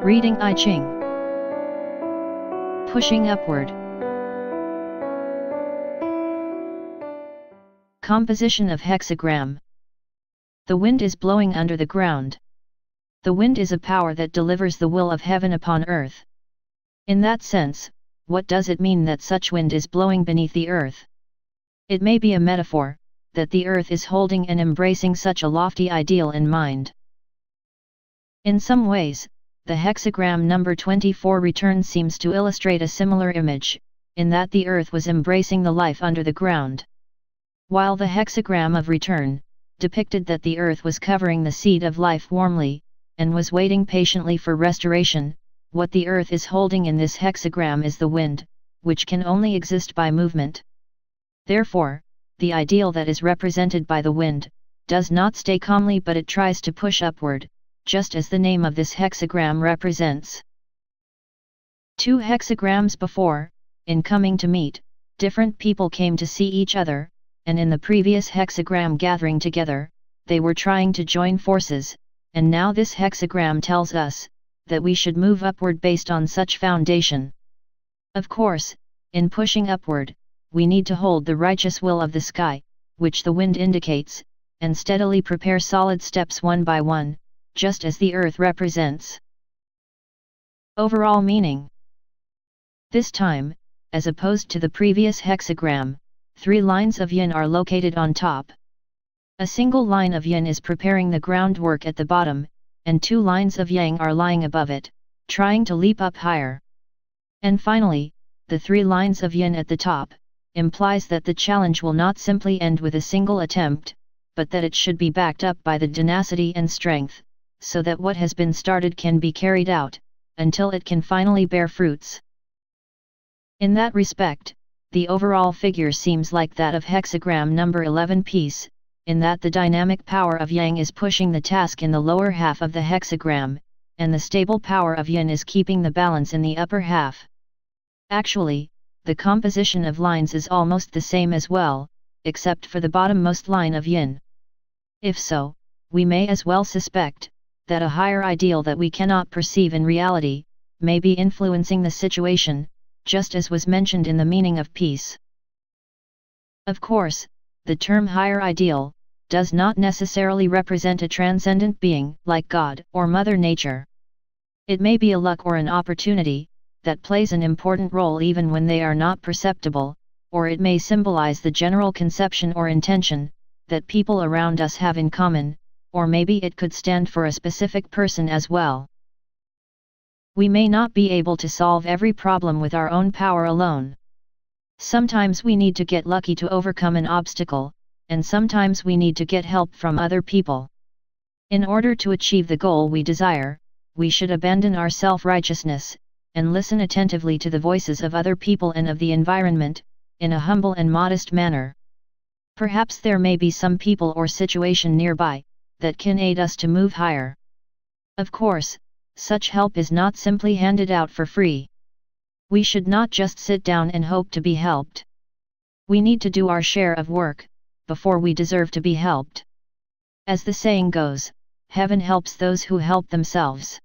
Reading I-Ching. Pushing upward. Composition of hexagram. The wind is blowing under the ground. The wind is a power that delivers the will of heaven upon earth. In that sense, what does it mean that such wind is blowing beneath the earth? It may be a metaphor, that the earth is holding and embracing such a lofty ideal in mind. In some ways, the hexagram number 24 return seems to illustrate a similar image, in that the earth was embracing the life under the ground. While the hexagram of return depicted that the earth was covering the seed of life warmly, and was waiting patiently for restoration, what the earth is holding in this hexagram is the wind, which can only exist by movement. Therefore, the ideal that is represented by the wind does not stay calmly, but it tries to push upward, just as the name of this hexagram represents. 2 hexagrams before, in coming to meet, different people came to see each other, and in the previous hexagram gathering together, they were trying to join forces, and now this hexagram tells us that we should move upward based on such foundation. Of course, in pushing upward, we need to hold the righteous will of the sky, which the wind indicates, and steadily prepare solid steps one by one, just as the earth represents. Overall meaning. This time, as opposed to the previous hexagram, 3 lines of yin are located on top. A single line of yin is preparing the groundwork at the bottom, and 2 lines of yang are lying above it, trying to leap up higher. And finally, the 3 lines of yin at the top implies that the challenge will not simply end with a single attempt, but that it should be backed up by the tenacity and strength, so that what has been started can be carried out, until it can finally bear fruits. In that respect, the overall figure seems like that of hexagram number 11 piece, in that the dynamic power of yang is pushing the task in the lower half of the hexagram, and the stable power of yin is keeping the balance in the upper half. Actually, the composition of lines is almost the same as well, except for the bottommost line of yin. If so, we may as well suspect that a higher ideal that we cannot perceive in reality may be influencing the situation, just as was mentioned in the meaning of peace. Of course, the term higher ideal does not necessarily represent a transcendent being like God or Mother Nature. It may be a luck or an opportunity that plays an important role even when they are not perceptible, or it may symbolize the general conception or intention that people around us have in common, or maybe it could stand for a specific person as well. We may not be able to solve every problem with our own power alone. Sometimes we need to get lucky to overcome an obstacle, and sometimes we need to get help from other people. In order to achieve the goal we desire, we should abandon our self-righteousness, and listen attentively to the voices of other people and of the environment, in a humble and modest manner. Perhaps there may be some people or situation nearby that can aid us to move higher. Of course, such help is not simply handed out for free. We should not just sit down and hope to be helped. We need to do our share of work before we deserve to be helped. As the saying goes, heaven helps those who help themselves.